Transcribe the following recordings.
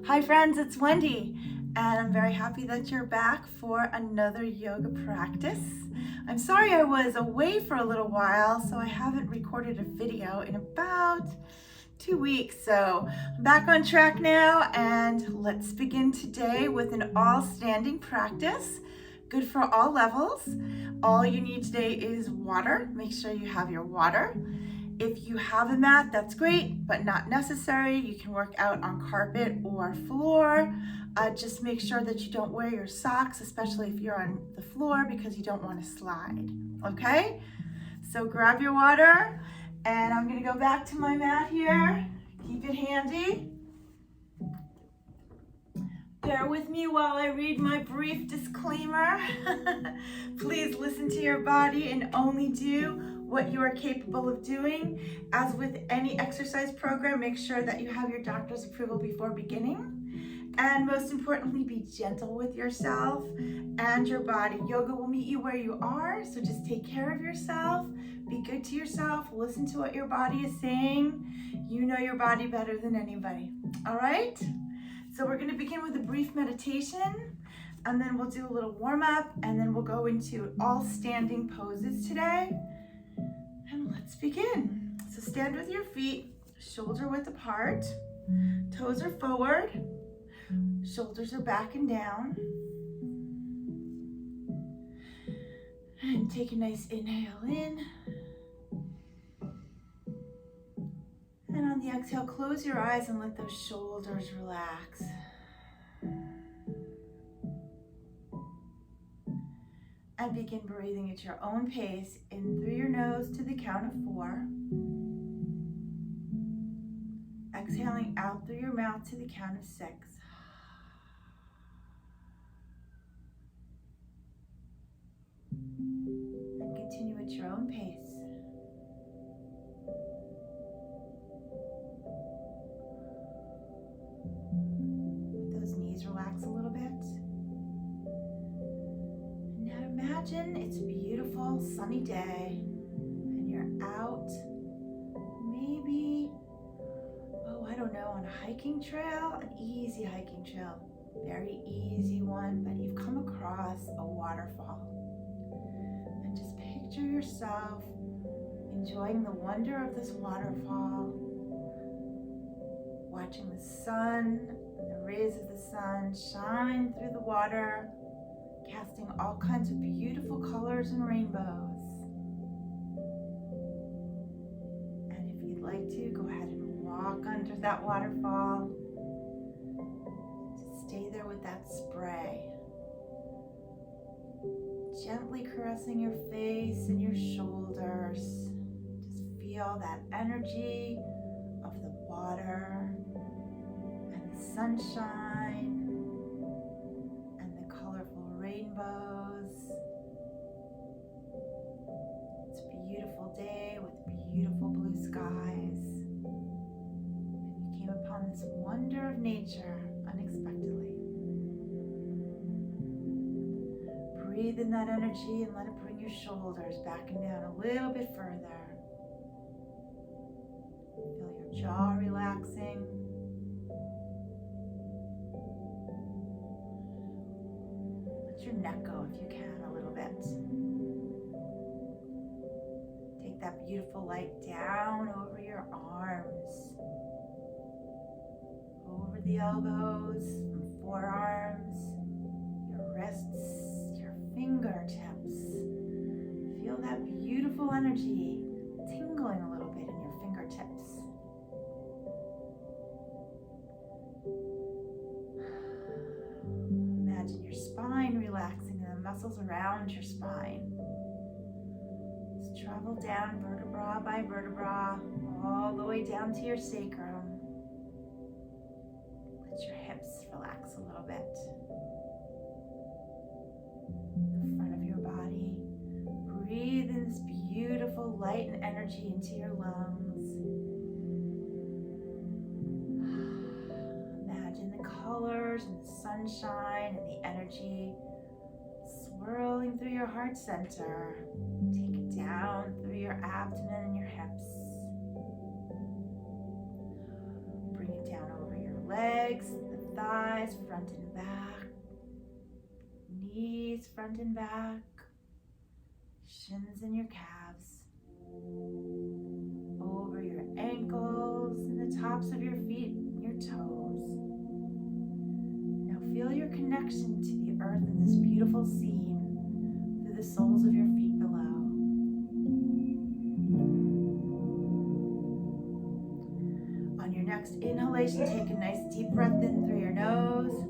Hi friends, it's Wendy, and I'm very happy that you're back for another yoga practice. I'm sorry I was away for a little while, so I haven't recorded a video in about 2 weeks. So I'm back on track now, and let's begin today with an all standing practice. Good for all levels. All you need today is water. Make sure you have your water. If you have a mat, that's great, but not necessary. You can work out on carpet or floor. Just make sure that you don't wear your socks, especially if you're on the floor, because you don't want to slide, okay? So grab your water, and I'm gonna go back to my mat here. Keep it handy. Bear with me while I read my brief disclaimer. Please listen to your body and only do what you are capable of doing. As with any exercise program, make sure that you have your doctor's approval before beginning. And most importantly, be gentle with yourself and your body. Yoga will meet you where you are, so just take care of yourself. Be good to yourself. Listen to what your body is saying. You know your body better than anybody. All right? So we're going to begin with a brief meditation, and then we'll do a little warm-up, and then we'll go into all standing poses today. And let's begin. So stand with your feet shoulder width apart, toes are forward, shoulders are back and down. And take a nice inhale in. And on the exhale, close your eyes and let those shoulders relax. And begin breathing at your own pace, in through your nose to the count of 4. Exhaling out through your mouth to the count of 6. And continue at your own pace. Let those knees relax a little bit. Imagine it's a beautiful sunny day and you're out, maybe, I don't know, on a hiking trail, an easy hiking trail, very easy one, but you've come across a waterfall. And just picture yourself enjoying the wonder of this waterfall, watching the sun and the rays of the sun shine through the water, casting all kinds of beautiful colors and rainbows. And if you'd like to, go ahead and walk under that waterfall. Just stay there with that spray. Gently caressing your face and your shoulders. Just feel that energy of the water and the sunshine. Rainbows. It's a beautiful day with beautiful blue skies. And you came upon this wonder of nature unexpectedly. Breathe in that energy and let it bring your shoulders back and down a little bit further. Feel your jaw relaxing. Your neck go if you can a little bit. Take that beautiful light down over your arms, over the elbows and forearms, your wrists, your fingertips. Feel that beautiful energy tingling a little bit in your fingertips. Imagine your spine relaxing and the muscles around your spine. Just travel down vertebra by vertebra, all the way down to your sacrum. Let your hips relax a little bit. The front of your body. Breathe in this beautiful light and energy into your lungs. Colors and the sunshine and the energy swirling through your heart center. Take it down through your abdomen and your hips. Bring it down over your legs, the thighs. thighs, front and back, knees, front and back, shins and your calves, over your ankles and the tops of your feet and your toes. Now feel your connection to the earth in this beautiful seam through the soles of your feet below. On your next inhalation, take a nice deep breath in through your nose.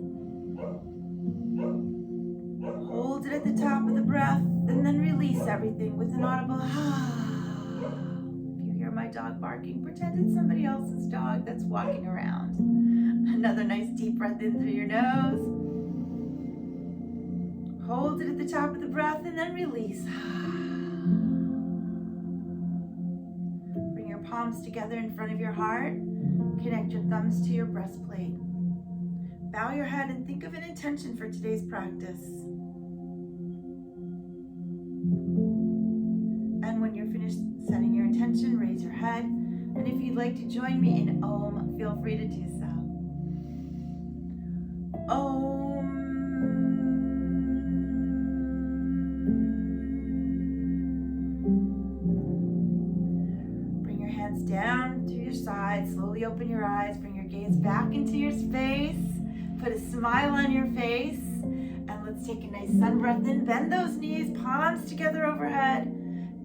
Hold it at the top of the breath and then release everything with an audible If you hear my dog barking, pretend it's somebody else's dog that's walking around. Another nice deep breath in through your nose. Hold it at the top of the breath and then release. Bring your palms together in front of your heart. Connect your thumbs to your breastplate. Bow your head and think of an intention for today's practice. And when you're finished setting your intention, raise your head. And if you'd like to join me in Om, feel free to do so. Om. Bring your hands down to your sides. Slowly open your eyes. Bring your gaze back into your space. Put a smile on your face. And let's take a nice sun breath in. Bend those knees, palms together overhead.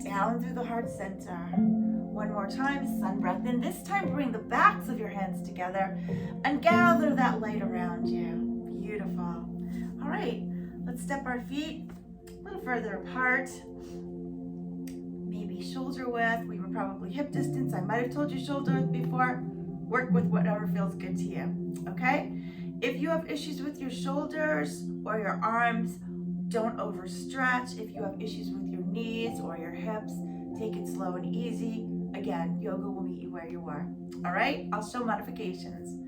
Down through the heart center. One more time, sun breath in. This time bring the backs of your hands together and gather that light around you. Beautiful. All right, let's step our feet a little further apart. Maybe shoulder width. We were probably hip distance. I might have told you shoulder width before. Work with whatever feels good to you, okay? If you have issues with your shoulders or your arms, don't overstretch. If you have issues with your knees or your hips, take it slow and easy. Again, yoga will meet you where you are. All right, I'll show modifications.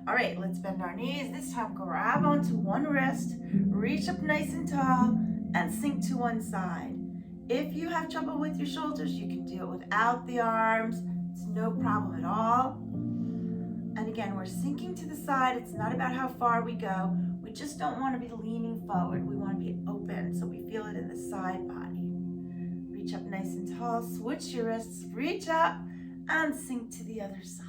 All right, let's bend our knees. This time, grab onto one wrist, reach up nice and tall, and sink to one side. If you have trouble with your shoulders, you can do it without the arms. It's no problem at all. And again, we're sinking to the side. It's not about how far we go. We just don't want to be leaning forward. We want to be open so we feel it in the side body. Reach up nice and tall, switch your wrists, reach up and sink to the other side.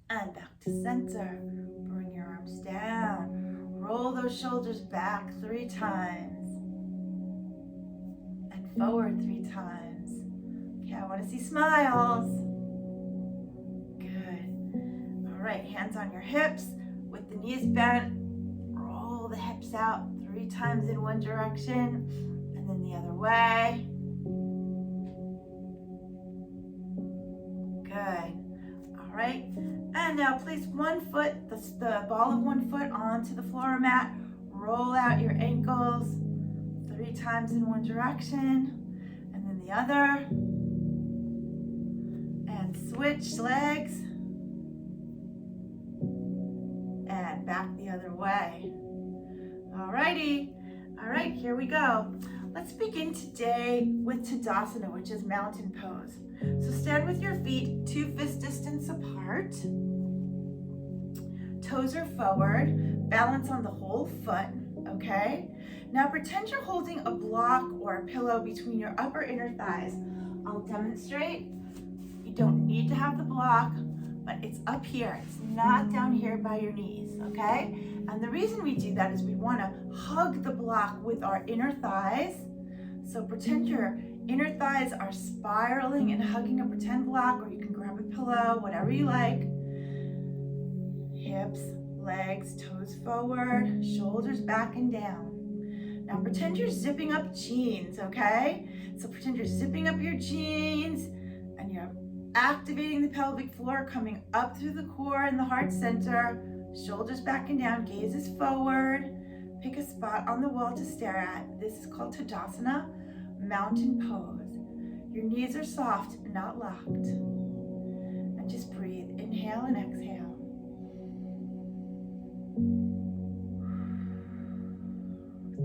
And back to center. Bring your arms down. Roll those shoulders back 3 times. And forward 3 times. Okay, I want to see smiles. Good. All right, hands on your hips with the knees bent. Roll the hips out 3 times in one direction and then the other way. Good. All right. And now place one foot, the ball of one foot onto the floor mat. Roll out your ankles 3 times in one direction and then the other. And switch legs. And back the other way. Alrighty. All right, here we go. Let's begin today with Tadasana, which is mountain pose. So stand with your feet 2 fist distance apart. Toes are forward. Balance on the whole foot, okay? Now pretend you're holding a block or a pillow between your upper inner thighs. I'll demonstrate. You don't need to have the block, but it's up here. It's not down here by your knees, okay? And the reason we do that is we want to hug the block with our inner thighs. So pretend your inner thighs are spiraling and hugging a pretend block, or you can grab a pillow, whatever you like. Hips, legs, toes forward, shoulders back and down. Now pretend you're zipping up jeans, okay? So pretend you're zipping up your jeans and you're activating the pelvic floor, coming up through the core and the heart center, shoulders back and down, gaze is forward. Pick a spot on the wall to stare at. This is called Tadasana, mountain pose. Your knees are soft, not locked. And just breathe, inhale and exhale.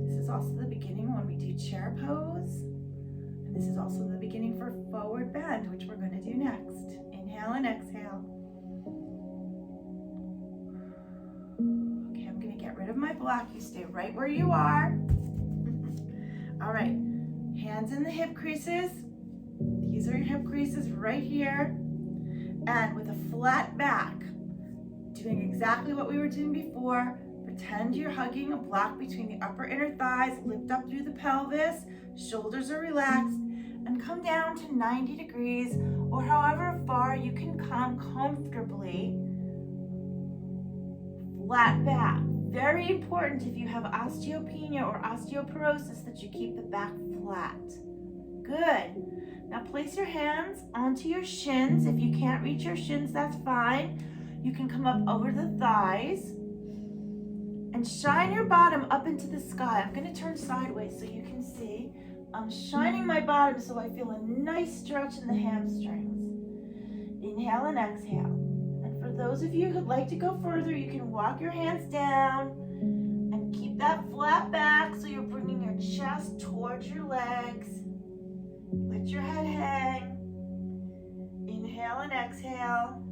This is also the beginning when we do chair pose. And this is also the beginning for forward bend, which we're going to do next. Inhale and exhale. Okay, I'm gonna get rid of my block. You stay right where you are. All right, hands in the hip creases. These are your hip creases right here. And with a flat back, doing exactly what we were doing before, pretend you're hugging a block between the upper inner thighs, lift up through the pelvis, shoulders are relaxed, and come down to 90 degrees, or however far you can come comfortably. Flat back. Very important if you have osteopenia or osteoporosis that you keep the back flat. Good. Now place your hands onto your shins. If you can't reach your shins, that's fine. You can come up over the thighs and shine your bottom up into the sky. I'm going to turn sideways so you can see. I'm shining my bottom so I feel a nice stretch in the hamstrings. Inhale and exhale. And for those of you who'd like to go further, you can walk your hands down and keep that flat back so you're bringing your chest towards your legs. Let your head hang. Inhale and exhale.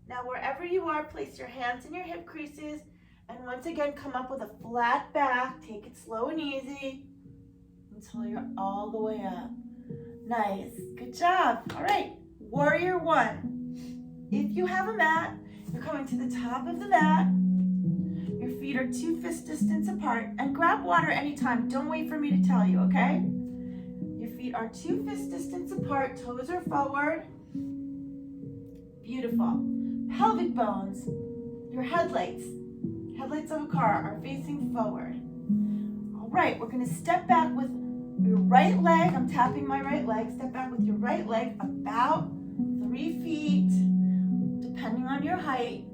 Now wherever you are, place your hands in your hip creases and once again come up with a flat back. Take it slow and easy until you're all the way up. Nice, good job. All right, warrior one. If you have a mat, you're coming to the top of the mat. Your feet are 2 fist distance apart, and grab water anytime. Don't wait for me to tell you, okay? Your feet are 2 fist distance apart, toes are forward. Beautiful. Pelvic bones, your headlights of a car are facing forward. All right, we're gonna step back with your right leg. I'm tapping my right leg. Step back with your right leg about 3 feet, depending on your height.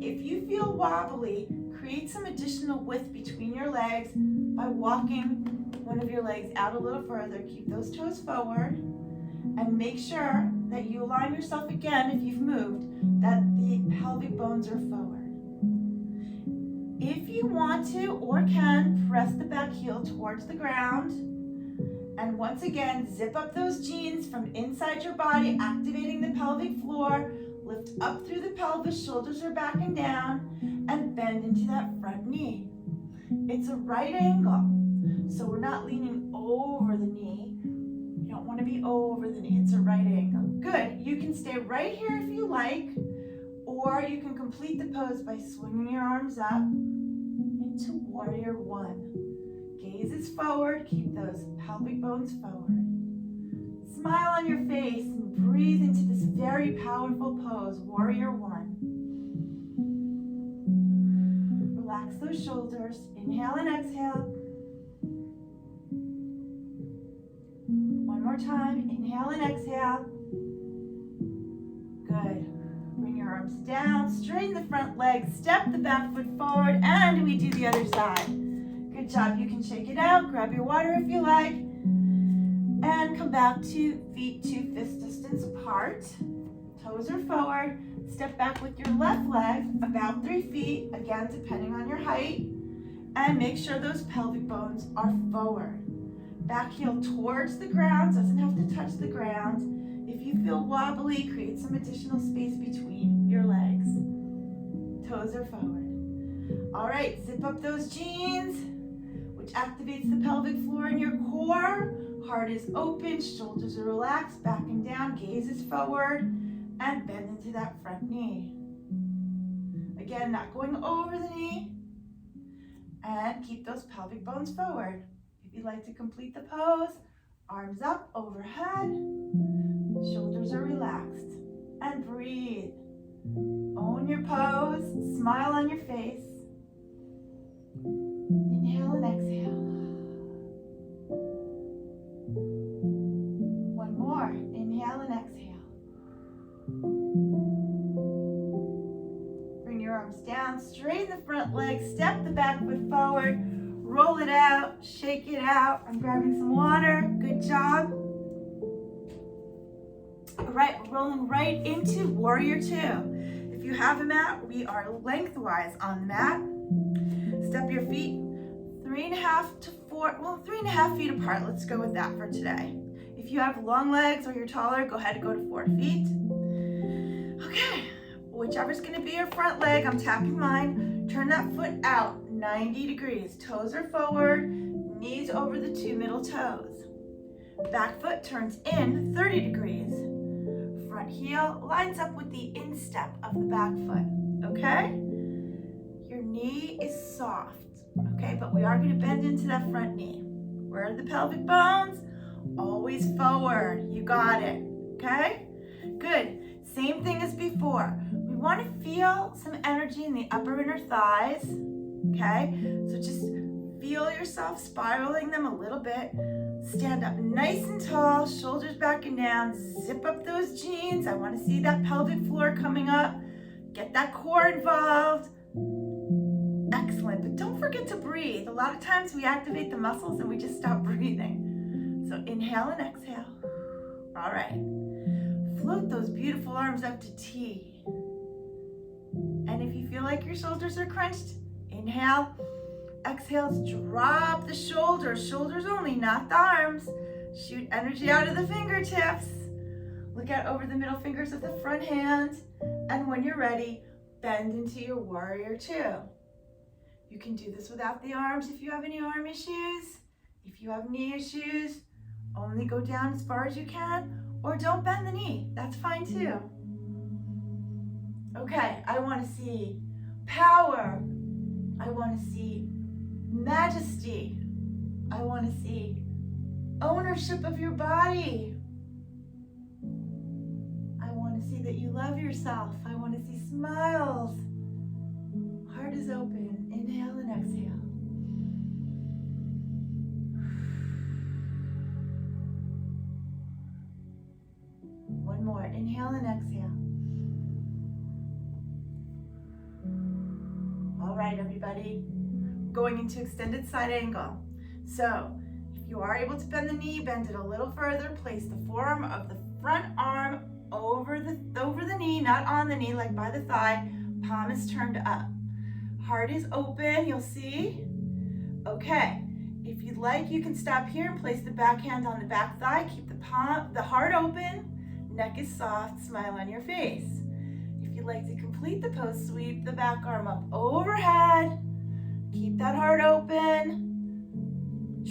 If you feel wobbly, create some additional width between your legs by walking one of your legs out a little further. Keep those toes forward and make sure that you align yourself again if you've moved, that the pelvic bones are forward. If you want to or can, press the back heel towards the ground. And once again, zip up those jeans from inside your body, activating the pelvic floor. Lift up through the pelvis, shoulders are back and down, and bend into that front knee. It's a right angle, so we're not leaning over the knee. You don't want to be over the knee. It's a right angle. Good. You can stay right here if you like, or you can complete the pose by swinging your arms up into warrior one. Gaze is forward. Keep those pelvic bones forward. Smile on your face and breathe into this very powerful pose, warrior one. Relax those shoulders. Inhale and exhale. One more time. Inhale and exhale. Good. Bring your arms down. Straighten the front leg. Step the back foot forward. And we do the other side. Good job. You can shake it out. Grab your water if you like. And come back to feet 2 fist distance apart. Toes are forward. Step back with your left leg about 3 feet, again depending on your height. And make sure those pelvic bones are forward. Back heel towards the ground, doesn't have to touch the ground. If you feel wobbly, create some additional space between your legs. Toes are forward. All right, zip up those jeans, which activates the pelvic floor in your core. Heart is open, shoulders are relaxed, back and down, gaze is forward, and bend into that front knee. Again, not going over the knee, and keep those pelvic bones forward. If you'd like to complete the pose, arms up, overhead, shoulders are relaxed, and breathe. Own your pose, smile on your face. Inhale and exhale. One more. Inhale and exhale. Bring your arms down, straighten the front leg, step the back foot forward, roll it out, shake it out. I'm grabbing some water. Good job. All right, we're rolling right into warrior two. If you have a mat, we are lengthwise on the mat. Step your feet 3.5 to 3.5 feet apart. Let's go with that for today. If you have long legs or you're taller, go ahead and go to 4 feet. Okay, whichever's gonna be your front leg, I'm tapping mine. Turn that foot out 90 degrees. Toes are forward, knees over the 2 middle toes. Back foot turns in 30 degrees. Front heel lines up with the instep of the back foot, okay? Your knee is soft, okay? But we are gonna bend into that front knee. Where are the pelvic bones? Always forward, you got it, okay? Good, same thing as before. We wanna feel some energy in the upper inner thighs, okay? So just feel yourself spiraling them a little bit. Stand up nice and tall, shoulders back and down, zip up those jeans. I wanna see that pelvic floor coming up. Get that core involved. Excellent, but don't forget to breathe. A lot of times we activate the muscles and we just stop breathing. So inhale and exhale. All right. Float those beautiful arms up to T. And if you feel like your shoulders are crunched, inhale. Exhale, drop the shoulders. Shoulders only, not the arms. Shoot energy out of the fingertips. Look out over the middle fingers of the front hand. And when you're ready, bend into your warrior two. You can do this without the arms if you have any arm issues. If you have knee issues, only go down as far as you can, or don't bend the knee. That's fine too. Okay, I want to see power. I want to see majesty. I want to see ownership of your body. I want to see that you love yourself. I want to see smiles. Heart is open. Inhale and exhale. One more. Inhale and exhale. All right, everybody. Going into extended side angle. So, if you are able to bend the knee, bend it a little further. Place the forearm of the front arm over the knee, not on the knee, like by the thigh. Palm is turned up. Heart is open, you'll see. Okay, if you'd like, you can stop here and place the back hand on the back thigh. Keep the heart open, neck is soft, smile on your face. If you'd like to complete the pose, sweep the back arm up overhead. Keep that heart open.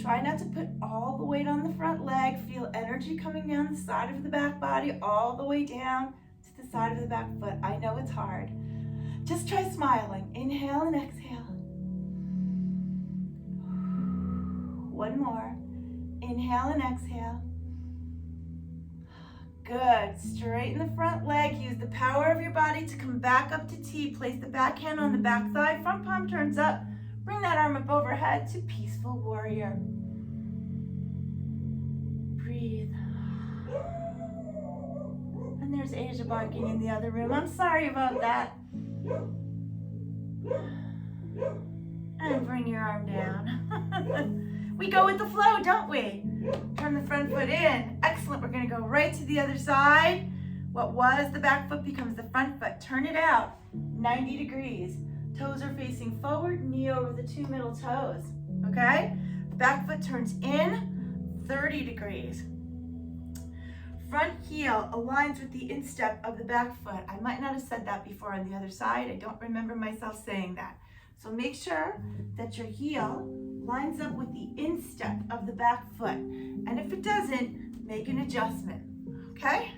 Try not to put all the weight on the front leg. Feel energy coming down the side of the back body, all the way down to the side of the back foot. I know it's hard. Just try smiling. Inhale and exhale. One more. Inhale and exhale. Good. Straighten the front leg. Use the power of your body to come back up to T. Place the back hand on the back thigh. Front palm turns up. Bring that arm up overhead to peaceful warrior. Breathe. And there's Asia barking in the other room. I'm sorry about that. And bring your arm down. We go with the flow, don't we? Turn the front foot in. Excellent. We're going to go right to the other side. What was the back foot becomes the front foot. Turn it out 90 degrees. Toes are facing forward, knee over the 2 middle toes. Okay? The back foot turns in 30 degrees. Front heel aligns with the instep of the back foot. I might not have said that before on the other side. I don't remember myself saying that. So make sure that your heel lines up with the instep of the back foot. And if it doesn't, make an adjustment. Okay?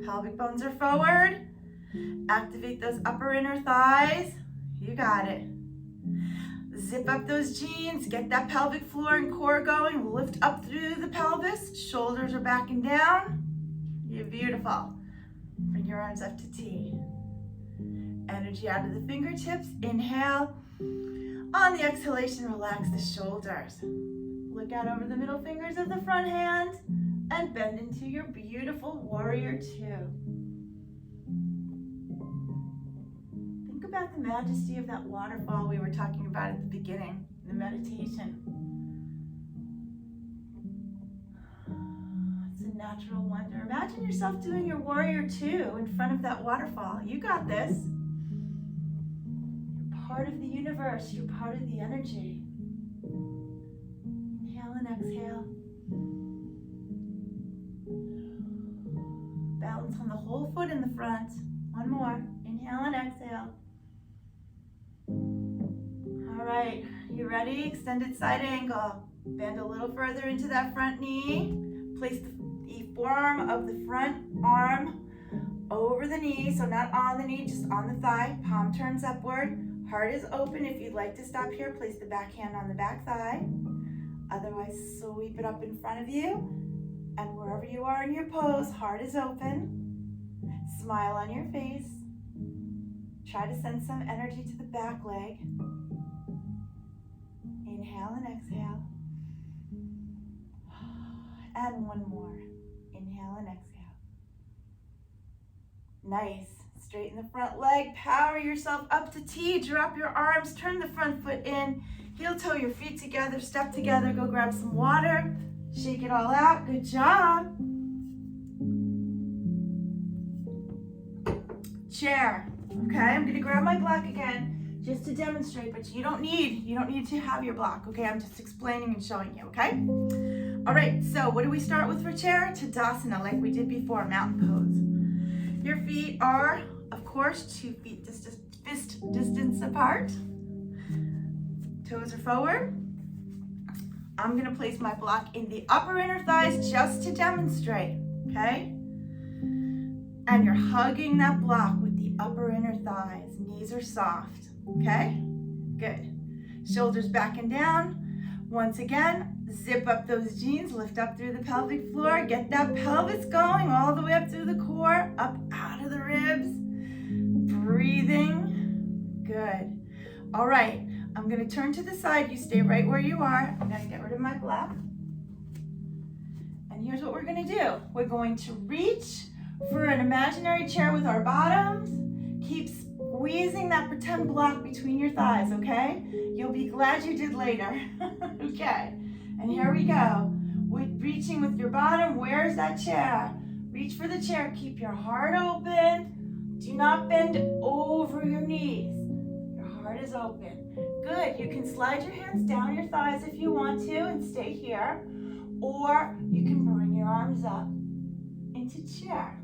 Pelvic bones are forward. Activate those upper inner thighs. You got it. Zip up those jeans. Get that pelvic floor and core going. Lift up through the pelvis. Shoulders are back and down. You're beautiful. Bring your arms up to T. Energy out of the fingertips. Inhale. On the exhalation, relax the shoulders. Look out over the middle fingers of the front hand and bend into your beautiful warrior two. Think about the majesty of that waterfall we were talking about at the beginning, the meditation. Natural wonder. Imagine yourself doing your warrior two in front of that waterfall. You got this. You're part of the universe. You're part of the energy. Inhale exhale. Balance on the whole foot in the front. One more. Inhale and exhale. All right, you ready? Extended side angle. Bend a little further into that front knee. Place the forearm of the front arm over the knee, so not on the knee, just on the thigh. Palm turns upward. Heart is open. If you'd like to stop here, place the back hand on the back thigh. Otherwise, sweep it up in front of you. And wherever you are in your pose, heart is open. Smile on your face. Try to send some energy to the back leg. Inhale and exhale. And one more. Inhale and exhale. Nice. Straighten the front leg. Power yourself up to T. Drop your arms. Turn the front foot in. Heel toe your feet together. Step together. Go grab some water. Shake it all out. Good job. Chair. Okay, I'm going to grab my block again just to demonstrate, but you don't need to have your block. Okay, I'm just explaining and showing you. Okay. All right. So what do we start with for chair? Tadasana, like we did before, mountain pose. Your feet are, of course, 2 feet fist distance apart. Toes are forward. I'm going to place my block in the upper inner thighs just to demonstrate, okay? And you're hugging that block with the upper inner thighs. Knees are soft, okay? Good. Shoulders back and down. Once again, zip up those jeans, lift up through the pelvic floor, get that pelvis going all the way up through the core, up out of the ribs. Breathing. Good. All right. I'm going to turn to the side. You stay right where you are. I'm going to get rid of my block. And here's what we're going to do. We're going to reach for an imaginary chair with our bottoms. Keep squeezing that pretend block between your thighs, okay? You'll be glad you did later. Okay. And here we go. With reaching with your bottom, where's that chair? Reach for the chair. Keep your heart open. Do not bend over your knees. Your heart is open. Good. You can slide your hands down your thighs if you want to and stay here. Or you can bring your arms up into chair.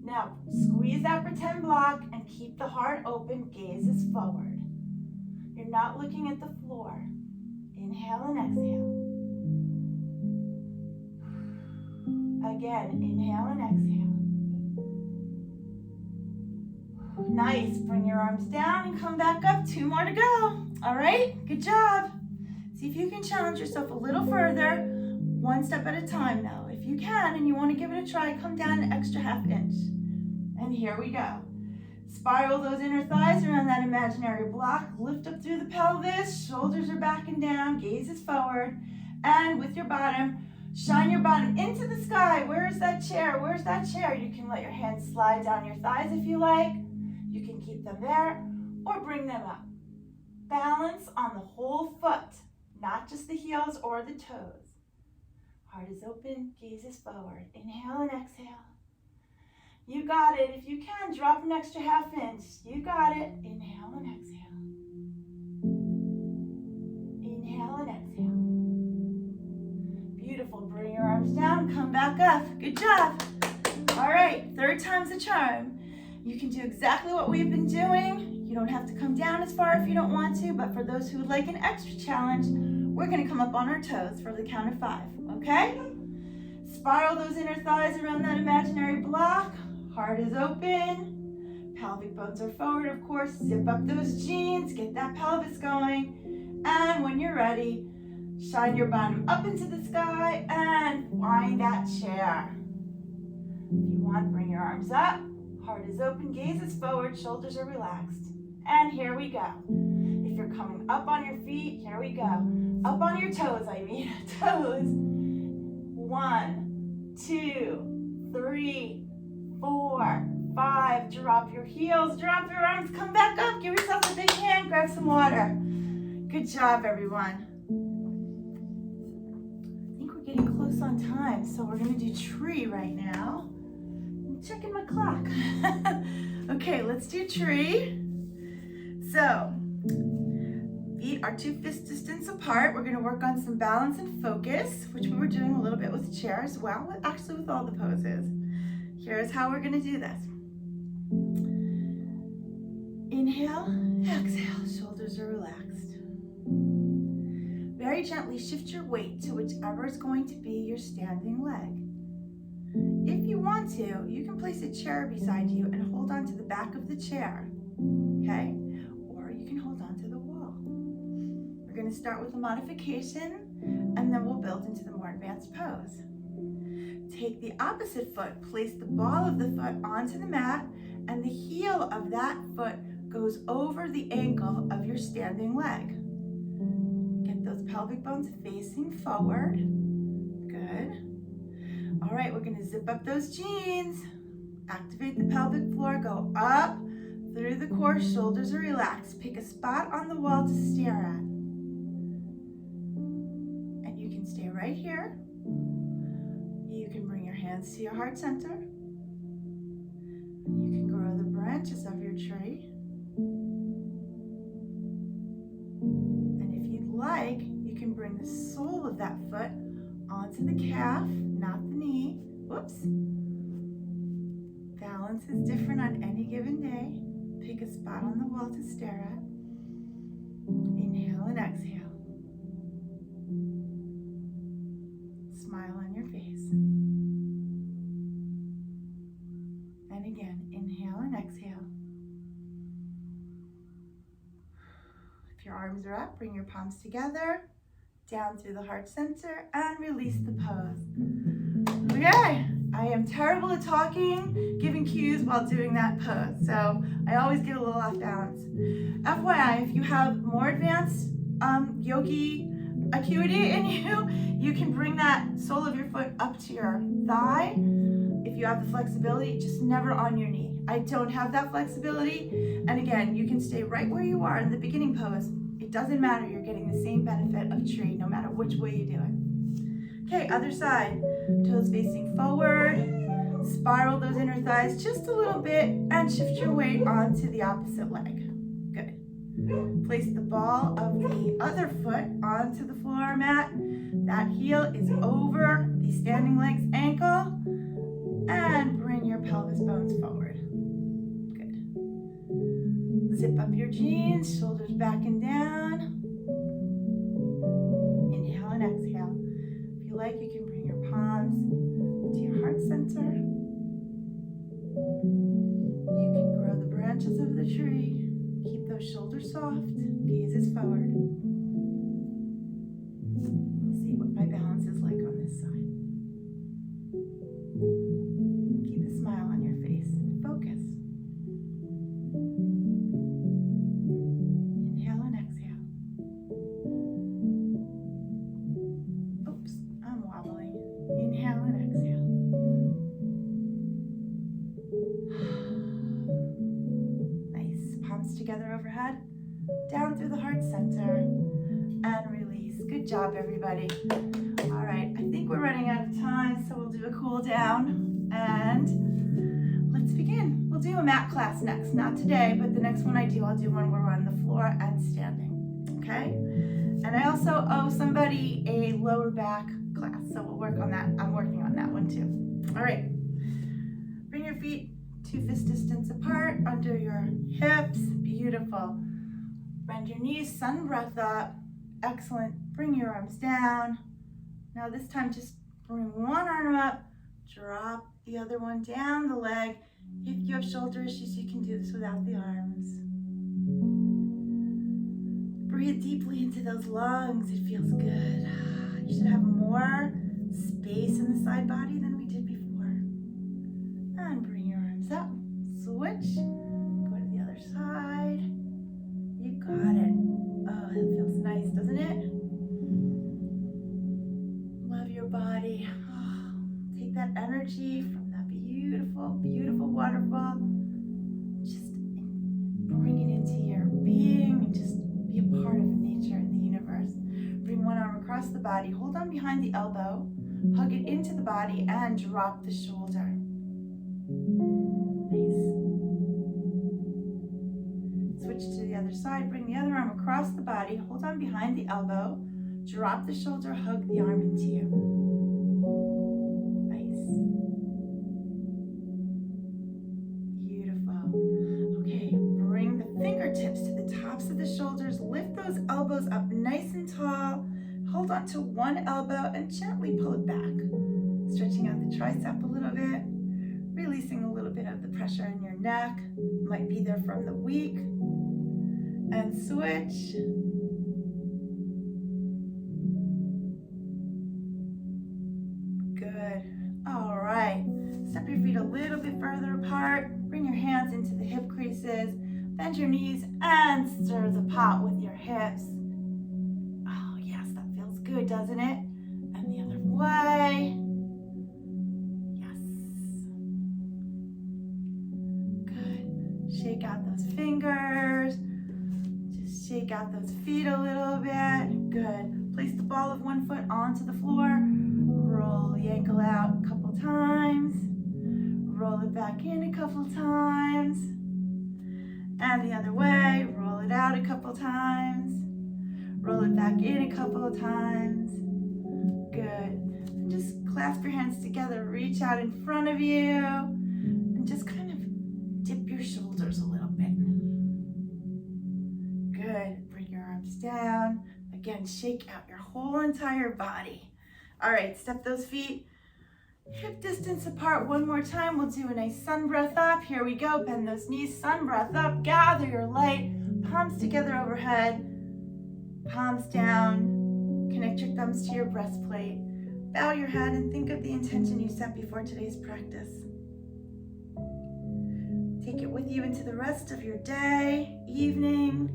Now, squeeze that pretend block and keep the heart open. Gaze is forward. You're not looking at the floor. Inhale and exhale. Again, inhale and exhale. Nice. Bring your arms down and come back up. 2 more to go. All right. Good job. See if you can challenge yourself a little further. 1 step at a time now. If you can and you want to give it a try, come down an extra ½ inch. And here we go. Spiral those inner thighs around that imaginary block. Lift up through the pelvis. Shoulders are back and down. Gaze is forward. And with your bottom, shine your bottom into the sky. Where's that chair? Where's that chair? You can let your hands slide down your thighs if you like. You can keep them there or bring them up. Balance on the whole foot, not just the heels or the toes. Heart is open, gaze is forward. Inhale and exhale. You got it. If you can, drop an extra ½ inch. You got it. Inhale and exhale. Inhale and exhale. Beautiful. Bring your arms down, come back up. Good job. All right, 3rd time's the charm. You can do exactly what we've been doing. You don't have to come down as far if you don't want to, but for those who would like an extra challenge, we're going to come up on our toes for the count of 5, okay? Spiral those inner thighs around that imaginary block. Heart is open. Pelvic bones are forward, of course. Zip up those jeans, get that pelvis going. And when you're ready, shine your bottom up into the sky and find that chair. If you want, bring your arms up. Heart is open, gaze is forward, shoulders are relaxed. And here we go. If you're coming up on your feet, here we go. Up on your toes, toes. 1, 2, 3, 4, 5. Drop your heels, drop your arms, come back up. Give yourself a big hand, grab some water. Good job, everyone. I think we're getting close on time, so we're gonna do tree right now. I'm checking my clock. Okay, let's do tree. So, Feet are 2 fist distance apart. We're going to work on some balance and focus, which we were doing a little bit with the chair as well, actually with all the poses. Here's how we're going to do this. Inhale, exhale, shoulders are relaxed. Very gently shift your weight to whichever is going to be your standing leg. If you want to, you can place a chair beside you and hold on to the back of the chair, okay? Or you can hold on to the wall. We're going to start with a modification, and then we'll build into the more advanced pose. Take the opposite foot, place the ball of the foot onto the mat, and the heel of that foot goes over the ankle of your standing leg. Get those pelvic bones facing forward. Good. All right, we're going to zip up those jeans. Activate the pelvic floor, go up through the core, shoulders are relaxed. Pick a spot on the wall to stare at. And you can stay right here. You can bring your hands to your heart center. You can grow the branches of your tree. And if you'd like, you can bring the sole of that foot onto the calf, not the knee. Whoops. Balance is different on any given day. Pick a spot on the wall to stare at. Inhale and exhale. Smile on your face. And again, inhale and exhale. If your arms are up, bring your palms together, down through the heart center, and release the pose. Okay, I am terrible at talking, giving cues while doing that pose, so I always get a little off balance. FYI, if you have more advanced yogi acuity in you, you can bring that sole of your foot up to your thigh. If you have the flexibility, just never on your knee. I don't have that flexibility, and again, you can stay right where you are in the beginning pose. It doesn't matter, you're getting the same benefit of tree no matter which way you do it. Okay, other side. Toes facing forward. Spiral those inner thighs just a little bit and shift your weight onto the opposite leg. Good. Place the ball of the other foot onto the floor mat. That heel is over the standing leg's ankle. And bring your pelvis bones forward. Good. Zip up your jeans, shoulders back and down. Inhale and exhale. If you like, you can bring your palms to your heart center. You can grow the branches of the tree. Keep those shoulders soft, gazes forward. We'll see what my balance is like on this side. Keep a smile on your face. Focus. Inhale and exhale. Oops, I'm wobbling. Inhale and exhale. Nice. Palms together overhead. Down through the heart center. And release. Good job, everybody. All right, I think we're running out of time, so we'll do a cool down. And let's begin. We'll do a mat class next. Not today, but the next one I do, I'll do one where we're on the floor and standing. Okay? And I also owe somebody a lower back class, so we'll work on that. I'm working on that one too. All right. Bring your feet 2 fist distance apart under your hips. Beautiful. Bend your knees, sun breath up. Excellent. Bring your arms down. Now this time just bring one arm up, drop the other one down the leg. If you have shoulder issues, you can do this without the arms. Breathe deeply into those lungs. It feels good. You should have more space in the side body than we did before. And bring your arms up. Switch. Go to the other side. You got it. Oh, that feels nice, doesn't it? Love your body. Oh, take that energy from that beautiful, beautiful waterfall. Just bring it into your being and just be a part of nature and the universe. Bring one arm across the body. Hold on behind the elbow. Hug it into the body and drop the shoulder. Nice. Switch to the other side. Bring the other arm across the body. Hold on behind the elbow. Drop the shoulder, hug the arm into you. Nice. Beautiful. Okay, bring the fingertips to the tops of the shoulders. Lift those elbows up nice and tall. Hold on to one elbow and gently pull it back. Stretching out the tricep a little bit. Releasing a little bit of the pressure in your neck. Might be there from the week. And switch. Good. All right. Step your feet a little bit further apart. Bring your hands into the hip creases. Bend your knees and stir the pot with your hips. Oh, yes, that feels good, doesn't it? And the other way. Yes. Good. Shake out those fingers. Just shake out those feet a little bit. Good. Place the ball of one foot onto the floor. Roll the ankle out a couple times. Roll it back in a couple times. And the other way. Roll it out a couple times. Roll it back in a couple of times. Good. And just clasp your hands together. Reach out in front of you. And just kind of dip your shoulders a little bit. Good. Bring your arms down. Again, shake out your whole entire body. All right, step those feet hip distance apart one more time. We'll do a nice sun breath up. Here we go. Bend those knees, sun breath up. Gather your light. Palms together overhead. Palms down. Connect your thumbs to your breastplate. Bow your head and think of the intention you set before today's practice. Take it with you into the rest of your day, evening.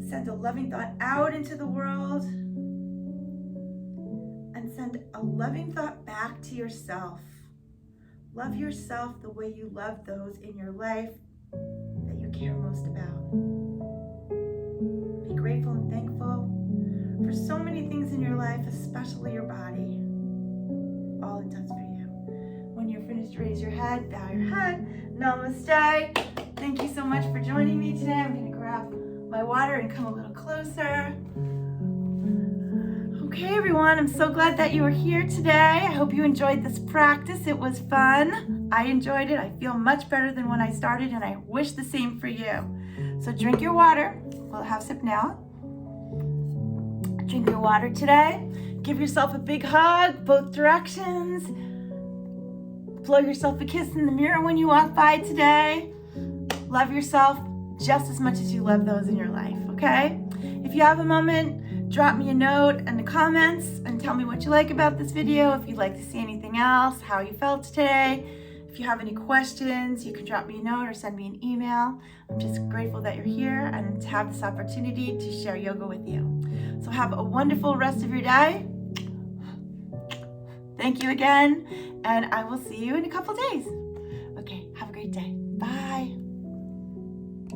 Send a loving thought out into the world. And send a loving thought back to yourself. Love yourself the way you love those in your life that you care most about. Be grateful and thankful for so many things in your life, especially your body. All it does for you. When you're finished, raise your head, bow your head. Namaste. Thank you so much for joining me today. I'm going to grab my water and come a little closer. Okay, everyone, I'm so glad that you were here today. I hope you enjoyed this practice. It was fun. I enjoyed it. I feel much better than when I started, and I wish the same for you. So drink your water. We'll have a sip now. Drink your water today. Give yourself a big hug, both directions. Blow yourself a kiss in the mirror when you walk by today. Love yourself just as much as you love those in your life, okay? If you have a moment, drop me a note in the comments and tell me what you like about this video. If you'd like to see anything else, how you felt today. If you have any questions, you can drop me a note or send me an email. I'm just grateful that you're here and to have this opportunity to share yoga with you. So have a wonderful rest of your day. Thank you again, and I will see you in a couple days. Okay, have a great day. Bye.